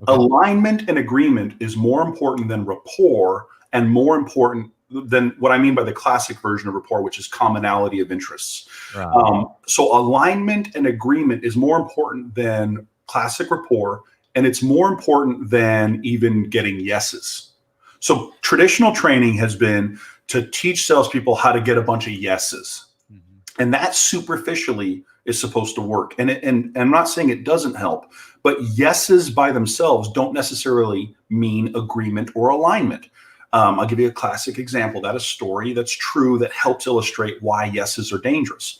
Okay. Alignment and agreement is more important than rapport, and more important than what I mean by the classic version of rapport, which is commonality of interests. Right. So alignment and agreement is more important than classic rapport, and it's more important than even getting yeses. So traditional training has been to teach salespeople how to get a bunch of yeses. Mm-hmm. And that superficially is supposed to work. And I'm not saying it doesn't help, but yeses by themselves don't necessarily mean agreement or alignment. I'll give you a classic example. That is a story that's true that helps illustrate why yeses are dangerous.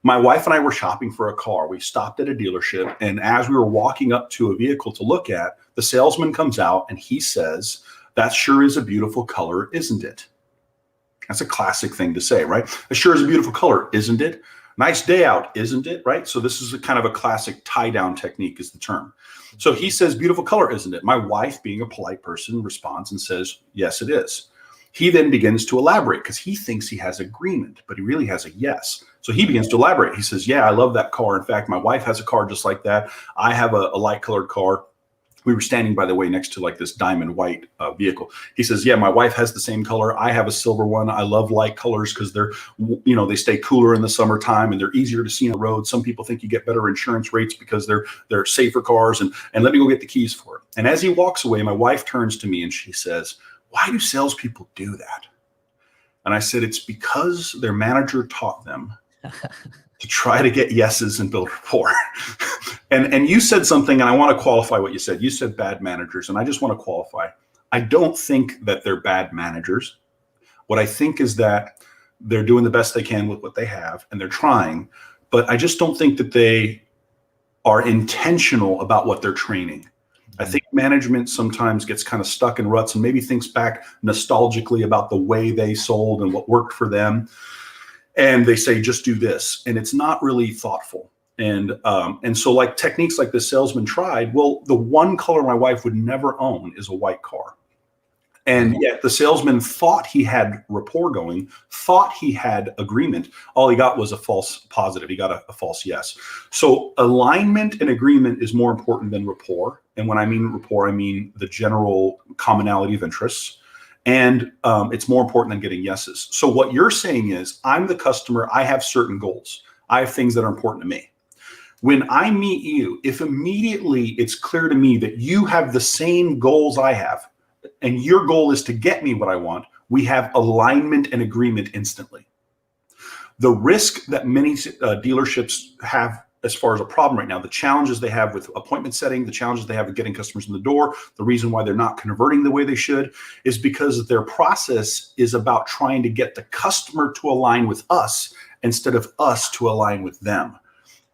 My wife and I were shopping for a car. We stopped at a dealership, and as we were walking up to a vehicle to look at, the salesman comes out and he says, "That sure is a beautiful color, isn't it?" That's a classic thing to say, right? "It sure is a beautiful color, isn't it? Nice day out, isn't it?" Right? So this is a kind of a classic tie down technique is the term. So he says, "Beautiful color, isn't it?" My wife, being a polite person, responds and says, "Yes, it is." He then begins to elaborate because he thinks he has agreement, but he really has a yes. So he begins to elaborate. He says, "Yeah, I love that car. In fact, my wife has a car just like that. I have a light colored car." We were standing, by the way, next to like this diamond white vehicle. He says, "Yeah, my wife has the same color. I have a silver one. I love light colors because they're, they stay cooler in the summertime and they're easier to see on the road. Some people think you get better insurance rates because they're safer cars. And let me go get the keys for it." And as he walks away, my wife turns to me and she says, "Why do salespeople do that?" And I said, "It's because their manager taught them to try to get yeses and build rapport." And you said something, and I want to qualify what you said. You said bad managers, and I just want to qualify. I don't think that they're bad managers. What I think is that they're doing the best they can with what they have, and they're trying, but I just don't think that they are intentional about what they're training. I think management sometimes gets kind of stuck in ruts and maybe thinks back nostalgically about the way they sold and what worked for them. And they say, "Just do this." And it's not really thoughtful. And so like techniques like this salesman tried, well, the one color my wife would never own is a white car. And yet the salesman thought he had rapport going, thought he had agreement. All he got was a false positive. He got a false yes. So alignment and agreement is more important than rapport. And when I mean rapport, I mean the general commonality of interests. And it's more important than getting yeses. So what you're saying is, I'm the customer. I have certain goals. I have things that are important to me. When I meet you, if immediately it's clear to me that you have the same goals I have, and your goal is to get me what I want, we have alignment and agreement instantly. The risk that many dealerships have as far as a problem right now, the challenges they have with appointment setting, the challenges they have with getting customers in the door, the reason why they're not converting the way they should is because their process is about trying to get the customer to align with us instead of us to align with them.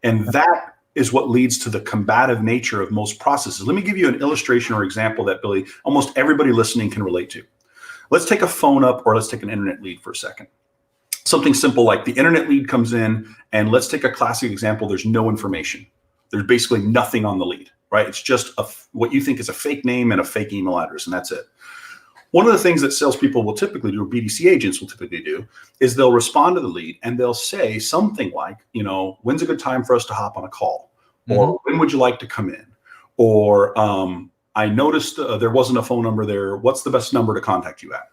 And that is what leads to the combative nature of most processes. Let me give you an illustration or example that, Billy, almost everybody listening can relate to. Let's take a phone up, or let's take an internet lead for a second. Something simple like the internet lead comes in, and let's take a classic example. There's no information. There's basically nothing on the lead, right? It's just what you think is a fake name and a fake email address, and that's it. One of the things that salespeople will typically do, or BDC agents will typically do, is they'll respond to the lead and they'll say something like, "When's a good time for us to hop on a call?" Or "When would you like to come in?" Or "I noticed there wasn't a phone number there. What's the best number to contact you at?"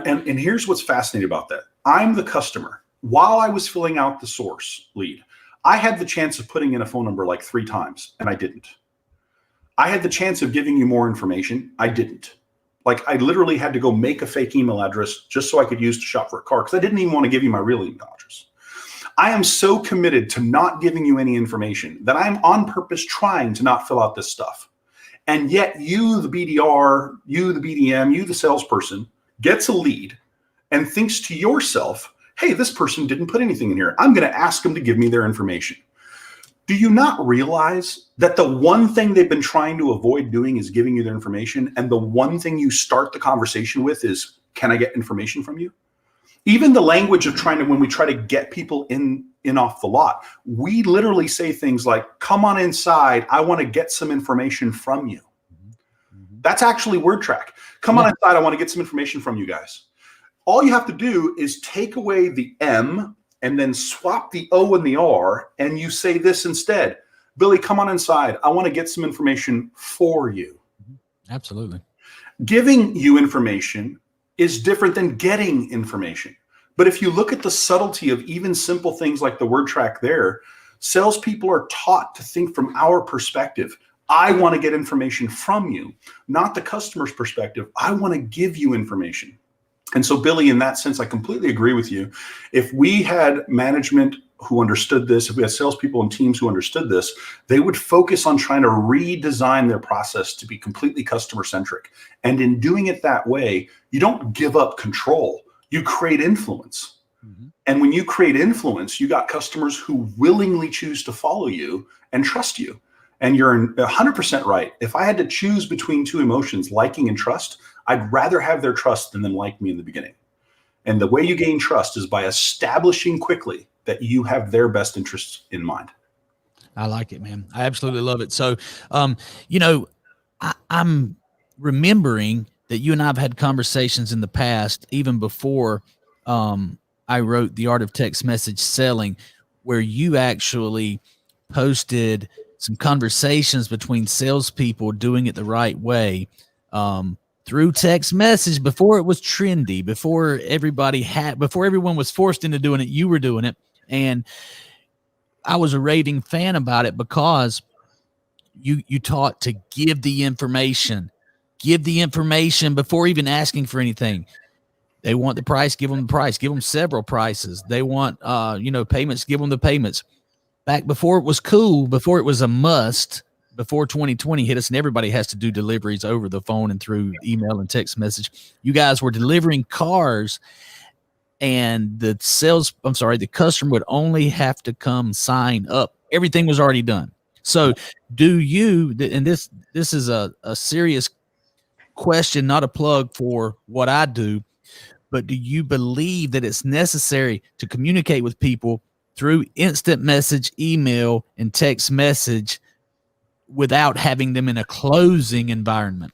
And here's what's fascinating about that. I'm the customer. While I was filling out the source lead, I had the chance of putting in a phone number like 3 times, and I didn't. I had the chance of giving you more information. I didn't. Like, I literally had to go make a fake email address just so I could use to shop for a car, because I didn't even want to give you my real email address. I am so committed to not giving you any information that I'm on purpose trying to not fill out this stuff. And yet you, the BDR, you, the BDM, you, the salesperson, gets a lead and thinks to yourself, "Hey, this person didn't put anything in here. I'm going to ask them to give me their information." Do you not realize that the one thing they've been trying to avoid doing is giving you their information? And the one thing you start the conversation with is, "Can I get information from you?" Even the language of when we try to get people in off the lot, we literally say things like, "Come on inside. I want to get some information from you." That's actually word track. Come on inside. I want to get some information from you guys. All you have to do is take away the M and then swap the O and the R, and you say this instead. Billy, come on inside. I want to get some information for you. Absolutely. Giving you information is different than getting information. But if you look at the subtlety of even simple things like the word track there, salespeople are taught to think from our perspective. I want to get information from you, not the customer's perspective. I want to give you information. And so, Billy, in that sense, I completely agree with you. If we had management who understood this, if we had salespeople and teams who understood this, they would focus on trying to redesign their process to be completely customer-centric. And in doing it that way, you don't give up control. You create influence. Mm-hmm. And when you create influence, you got customers who willingly choose to follow you and trust you. And you're 100% right. If I had to choose between two emotions, liking and trust, I'd rather have their trust than them like me in the beginning. And the way you gain trust is by establishing quickly that you have their best interests in mind. I like it, man. I absolutely love it. So, I'm remembering that you and I have had conversations in the past, even before I wrote The Art of Text Message Selling, where you actually posted some conversations between salespeople doing it the right way through text message before it was trendy, before everyone was forced into doing it. You were doing it. And I was a raving fan about it because you taught to give the information before even asking for anything. They want the price, give them the price, give them several prices. They want, payments, give them the payments. Back before it was cool, before it was a must, before 2020 hit us and everybody has to do deliveries over the phone and through email and text message, you guys were delivering cars and the customer would only have to come sign up. Everything was already done. So do you, and this is a serious question, not a plug for what I do, but do you believe that it's necessary to communicate with people through instant message, email, and text message without having them in a closing environment?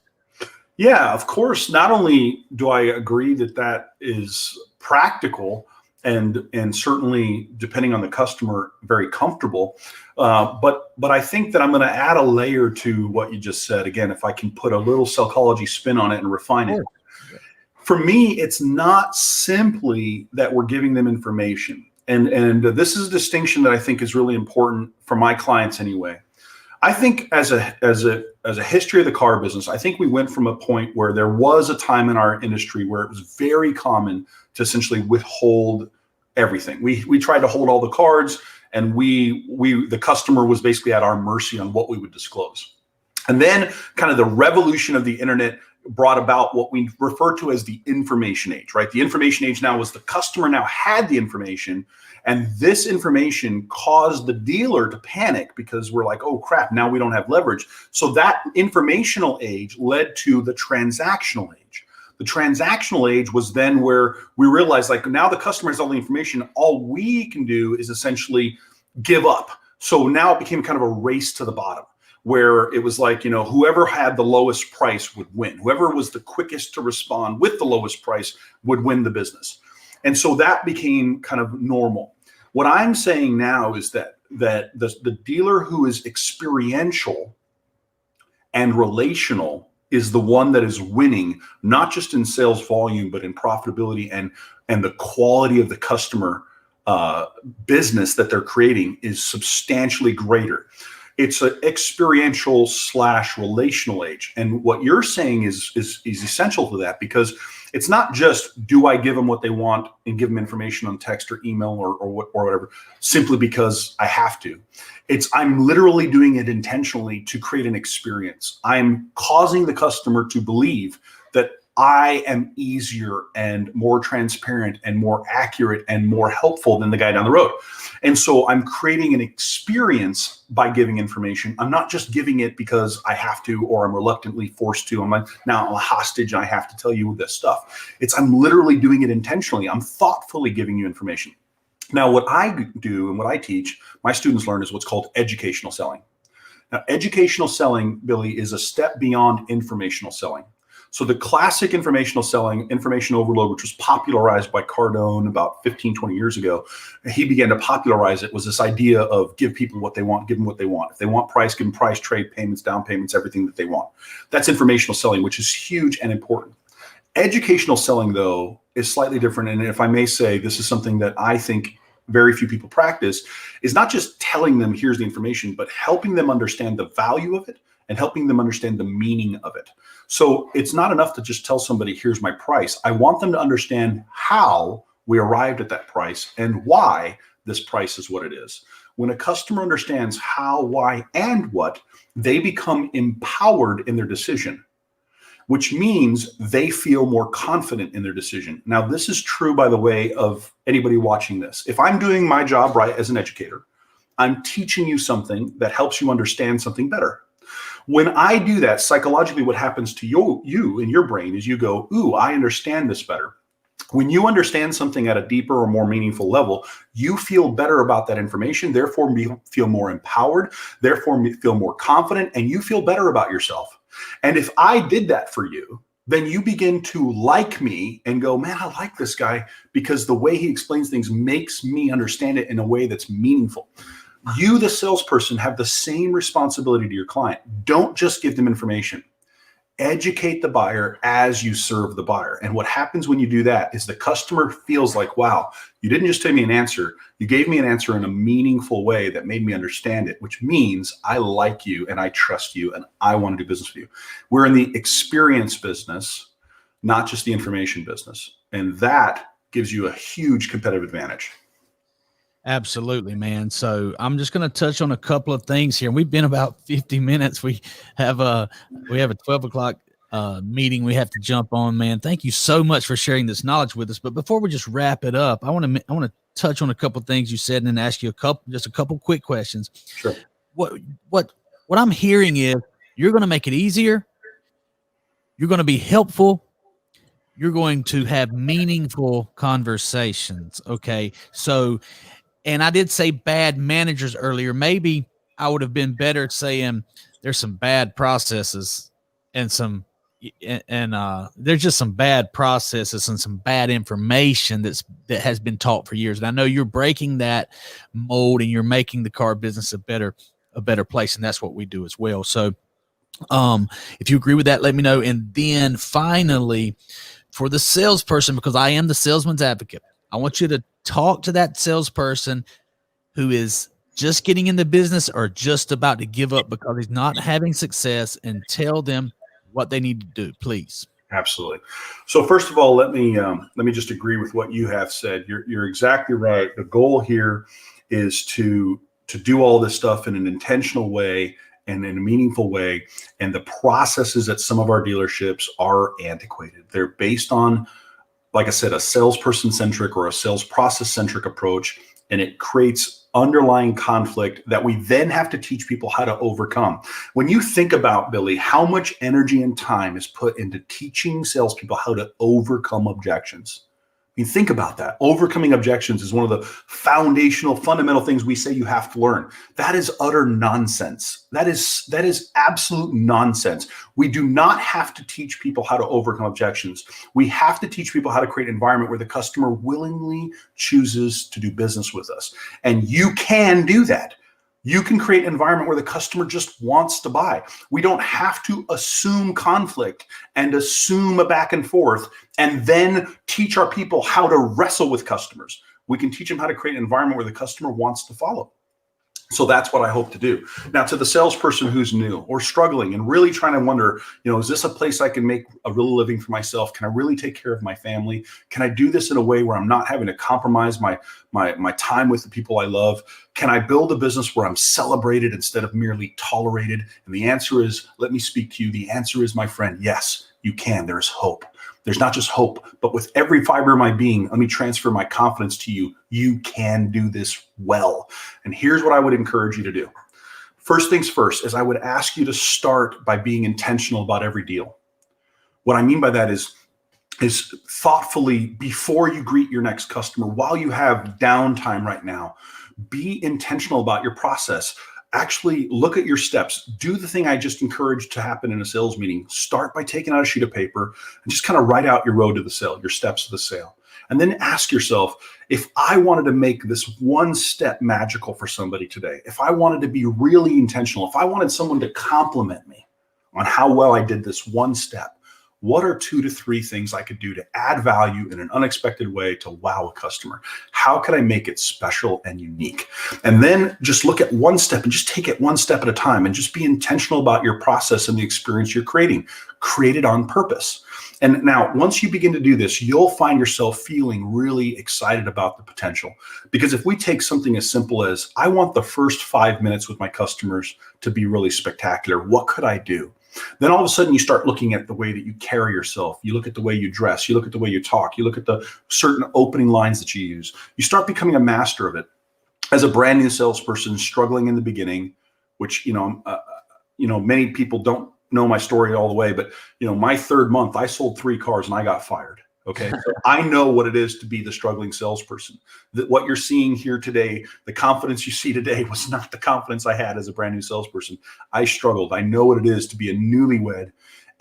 Yeah, of course. Not only do I agree that that is practical and certainly, depending on the customer, very comfortable, but I think that I'm going to add a layer to what you just said. Again, if I can put a little Sellchology spin on it and refine it. For me, it's not simply that we're giving them information. And this is a distinction that I think is really important for my clients anyway. I think as a history of the car business, I think we went from a point where there was a time in our industry where it was very common to essentially withhold everything. We tried to hold all the cards, and the customer was basically at our mercy on what we would disclose. And then kind of the revolution of the internet brought about what we refer to as the information age, right? The information age now was the customer now had the information, and this information caused the dealer to panic because we're like, oh crap, now we don't have leverage. So that informational age led to the transactional age. The transactional age was then where we realized, like, now the customer has all the information, all we can do is essentially give up. So now it became kind of a race to the bottom, where it was like, whoever had the lowest price would win. Whoever was the quickest to respond with the lowest price would win the business. And so that became kind of normal. What I'm saying now is that the dealer who is experiential and relational is the one that is winning, not just in sales volume, but in profitability and the quality of the customer business that they're creating is substantially greater. It's an experiential / relational age. And what you're saying is essential to that, because it's not just, do I give them what they want and give them information on text or email or whatever, simply because I have to. I'm literally doing it intentionally to create an experience. I'm causing the customer to believe that I am easier and more transparent and more accurate and more helpful than the guy down the road. And so I'm creating an experience by giving information. I'm not just giving it because I have to, or I'm reluctantly forced to. I'm like, now I'm a hostage and I have to tell you this stuff. I'm literally doing it intentionally. I'm thoughtfully giving you information. Now, what I do and what I teach my students learn is what's called educational selling. Now, educational selling, Billy, is a step beyond informational selling. So the classic informational selling, information overload, which was popularized by Cardone about 15, 20 years ago, he began to popularize it, was this idea of give people what they want, give them what they want. If they want price, give them price, trade payments, down payments, everything that they want. That's informational selling, which is huge and important. Educational selling, though, is slightly different. And if I may say, this is something that I think very few people practice, is not just telling them here's the information, but helping them understand the value of it and helping them understand the meaning of it. So it's not enough to just tell somebody, here's my price. I want them to understand how we arrived at that price and why this price is what it is. When a customer understands how, why, and what, they become empowered in their decision, which means they feel more confident in their decision. Now, this is true, by the way, of anybody watching this. If I'm doing my job right as an educator, I'm teaching you something that helps you understand something better. When I do that, psychologically, what happens to you in your brain is you go, ooh, I understand this better. When you understand something at a deeper or more meaningful level, you feel better about that information, therefore feel more empowered, therefore feel more confident, and you feel better about yourself. And if I did that for you, then you begin to like me and go, man, I like this guy because the way he explains things makes me understand it in a way that's meaningful. You, the salesperson, have the same responsibility to your client. Don't just give them information. Educate the buyer as you serve the buyer. And what happens when you do that is the customer feels like, wow, you didn't just tell me an answer. You gave me an answer in a meaningful way that made me understand it, which means I like you and I trust you and I want to do business with you. We're in the experience business, not just the information business. And that gives you a huge competitive advantage. Absolutely, man. So I'm just going to touch on a couple of things here. We've been about 50 minutes. We have a 12 o'clock meeting we have to jump on, man. Thank you so much for sharing this knowledge with us. But before we just wrap it up, I want to touch on a couple of things you said and then ask you a couple quick questions. Sure. What I'm hearing is you're going to make it easier. You're going to be helpful. You're going to have meaningful conversations. Okay. So, and I did say bad managers earlier. Maybe I would have been better at saying there's some bad processes and there's just some bad processes and some bad information that has been taught for years. And I know you're breaking that mold and you're making the car business a better place. And that's what we do as well. So if you agree with that, let me know. And then finally, for the salesperson, because I am the salesman's advocate, I want you to talk to that salesperson who is just getting in the business or just about to give up because he's not having success, and tell them what they need to do, please. Absolutely. So first of all, let me just agree with what you have said. You're exactly right. The goal here is to do all this stuff in an intentional way and in a meaningful way. And the processes at some of our dealerships are antiquated. They're based on, like I said, a salesperson centric or a sales process centric approach, and it creates underlying conflict that we then have to teach people how to overcome. When you think about, Billy, how much energy and time is put into teaching salespeople how to overcome objections. I mean, think about that. Overcoming objections is one of the foundational, fundamental things we say you have to learn. That is utter nonsense. That is absolute nonsense. We do not have to teach people how to overcome objections. We have to teach people how to create an environment where the customer willingly chooses to do business with us. And you can do that. You can create an environment where the customer just wants to buy. We don't have to assume conflict and assume a back and forth and then teach our people how to wrestle with customers. We can teach them how to create an environment where the customer wants to follow. So that's what I hope to do. Now, to the salesperson who's new or struggling and really trying to wonder, is this a place I can make a real living for myself? Can I really take care of my family? Can I do this in a way where I'm not having to compromise my time with the people I love? Can I build a business where I'm celebrated instead of merely tolerated? And the answer is, let me speak to you. The answer is, my friend, yes, you can. There is hope. There's not just hope, but with every fiber of my being, let me transfer my confidence to you. You can do this well. And here's what I would encourage you to do. First things first is I would ask you to start by being intentional about every deal. What I mean by that is thoughtfully, before you greet your next customer, while you have downtime right now, be intentional about your process. actually look at your steps. Do the thing I just encouraged to happen in a sales meeting. Start by taking out a sheet of paper and just kind of write out your road to the sale, your steps to the sale. And then ask yourself, if I wanted to make this one step magical for somebody today, if I wanted to be really intentional, if I wanted someone to compliment me on how well I did this one step, what are 2 to 3 things I could do to add value in an unexpected way to wow a customer? How could I make it special and unique? And then just look at one step and just take it one step at a time and just be intentional about your process and the experience you're creating. Create it on purpose. And now, once you begin to do this, you'll find yourself feeling really excited about the potential. Because if we take something as simple as, I want the first 5 minutes with my customers to be really spectacular, what could I do? Then all of a sudden you start looking at the way that you carry yourself. You look at the way you dress. You look at the way you talk. You look at the certain opening lines that you use. You start becoming a master of it. As a brand new salesperson struggling in the beginning, which, many people don't know my story all the way, but my 3rd month, I sold 3 cars and I got fired. Okay. So I know what it is to be the struggling salesperson. That what you're seeing here today, the confidence you see today was not the confidence I had as a brand new salesperson. I struggled. I know what it is to be a newlywed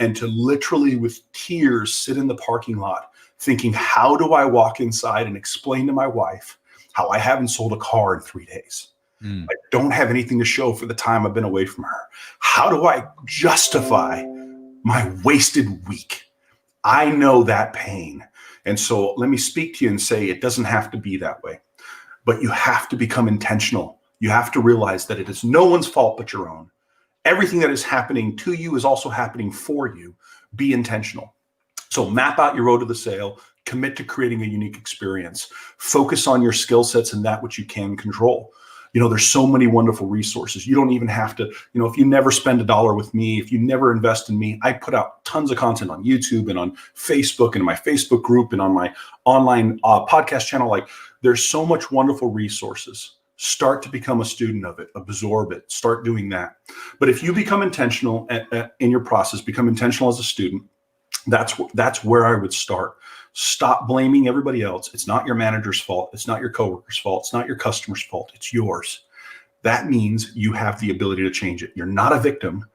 and to literally with tears sit in the parking lot thinking, how do I walk inside and explain to my wife how I haven't sold a car in 3 days? I don't have anything to show for the time I've been away from her. How do I justify my wasted week? I know that pain. And so let me speak to you and say, it doesn't have to be that way, but you have to become intentional. You have to realize that it is no one's fault but your own. Everything that is happening to you is also happening for you. Be intentional. So map out your road to the sale, commit to creating a unique experience, focus on your skill sets and that which you can control. There's so many wonderful resources. You don't even have to, if you never spend $1 with me, if you never invest in me, I put out tons of content on YouTube and on Facebook and in my Facebook group and on my online podcast channel. Like, there's so much wonderful resources. Start to become a student of it, absorb it, start doing that. But if you become intentional in your process, become intentional as a student, that's where I would start. Stop blaming everybody else. It's not your manager's fault. It's not your coworker's fault. It's not your customer's fault. It's yours. That means you have the ability to change it. You're not a victim.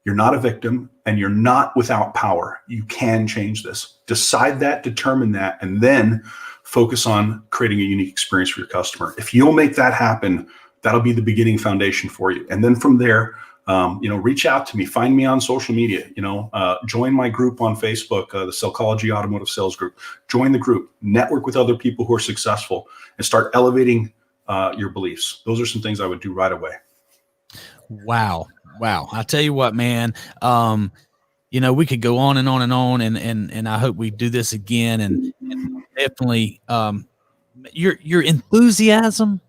You're not a victim, and you're not without power. You can change this. Decide that, determine that, and then focus on creating a unique experience for your customer. If you'll make that happen, that'll be the beginning foundation for you. And then from there, reach out to me, find me on social media, join my group on Facebook, the Sellchology Automotive Sales Group. Join the group, network with other people who are successful, and start elevating your beliefs. Those are some things I would do right away. Wow. I tell you what, man, we could go on and on and on, and I hope we do this again. And definitely, your enthusiasm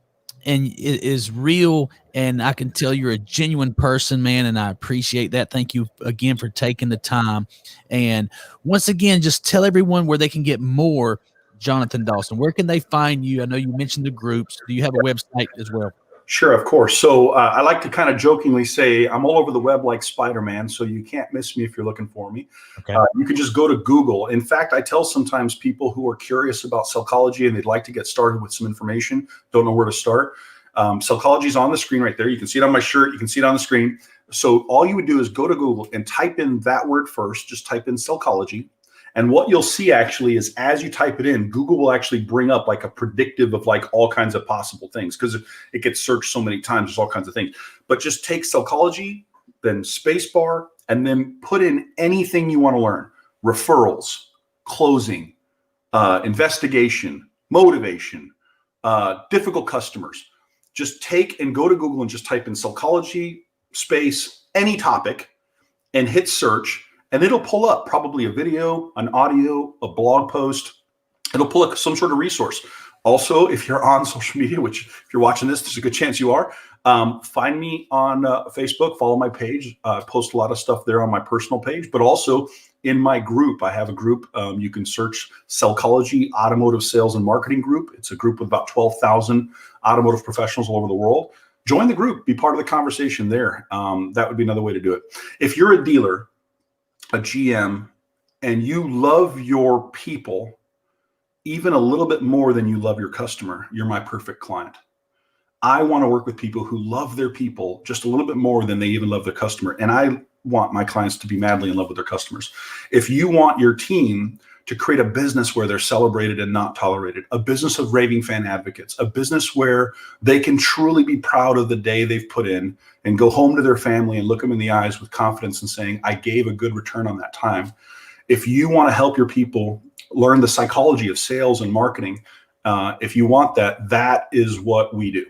and it is real, and I can tell you're a genuine person, man, and I appreciate that. Thank you again for taking the time. And once again, just tell everyone where they can get more Jonathan Dawson. Where can they find you? I know you mentioned the groups. Do you have a website as well? Sure, of course. So I like to kind of jokingly say I'm all over the web like Spider-Man, so you can't miss me if you're looking for me. Okay. You can just go to Google. In fact, I tell sometimes people who are curious about Sellchology and they'd like to get started with some information, don't know where to start. Sellchology is on the screen right there. You can see it on my shirt. You can see it on the screen. So all you would do is go to Google and type in that word first. Just type in Sellchology. And what you'll see actually is as you type it in, Google will actually bring up like a predictive of like all kinds of possible things because it gets searched so many times. There's all kinds of things. But just take Sellchology, then spacebar, and then put in anything you want to learn. Referrals, closing, investigation, motivation, difficult customers. Just take and go to Google and just type in Sellchology, space, any topic, and hit search. And it'll pull up probably a video, an audio, a blog post. It'll pull up some sort of resource. Also, if you're on social media, which if you're watching this, there's a good chance you are, find me on Facebook, follow my page. I post a lot of stuff there on my personal page, but also in my group. I have a group. You can search Sellchology Automotive Sales and Marketing Group. It's a group with about 12,000 automotive professionals all over the world. Join the group. Be part of the conversation there. That would be another way to do it. If you're a dealer, a GM, and you love your people even a little bit more than you love your customer, you're my perfect client. I want to work with people who love their people just a little bit more than they even love their customer. And I want my clients to be madly in love with their customers. If you want your team to create a business where they're celebrated and not tolerated, a business of raving fan advocates, a business where they can truly be proud of the day they've put in and go home to their family and look them in the eyes with confidence and saying, I gave a good return on that time. If you want to help your people learn the psychology of sales and marketing, if you want that, that is what we do.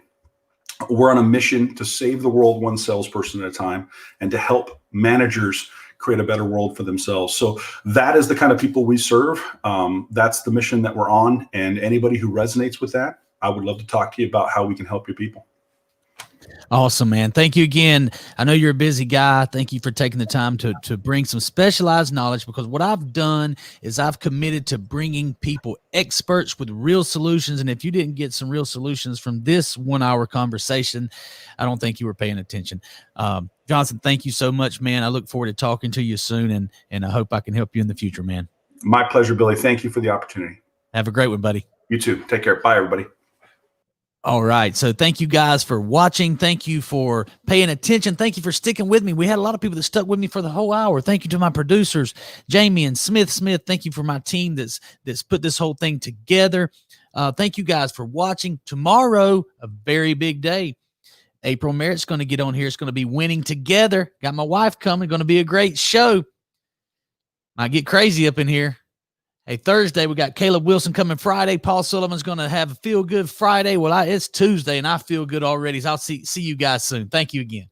We're on a mission to save the world one salesperson at a time and to help managers create a better world for themselves. So that is the kind of people we serve. That's the mission that we're on. And anybody who resonates with that, I would love to talk to you about how we can help your people. Awesome, man. Thank you again. I know you're a busy guy. Thank you for taking the time to bring some specialized knowledge, because what I've done is I've committed to bringing people experts with real solutions. And if you didn't get some real solutions from this 1 hour conversation, I don't think you were paying attention. Jonathan, thank you so much, man. I look forward to talking to you soon, and I hope I can help you in the future, man. My pleasure, Billy. Thank you for the opportunity. Have a great one, buddy. You too. Take care. Bye, everybody. All right. So thank you guys for watching. Thank you for paying attention. Thank you for sticking with me. We had a lot of people that stuck with me for the whole hour. Thank you to my producers, Jamie and Smith. Thank you for my team that's put this whole thing together. Thank you guys for watching. Tomorrow, a very big day. April Merritt's going to get on here. It's going to be Winning Together. Got my wife coming. Going to be a great show. Might get crazy up in here. Hey, Thursday, we got Caleb Wilson coming Friday. Paul Sullivan's going to have a Feel Good Friday. Well, it's Tuesday, and I feel good already. So I'll see you guys soon. Thank you again.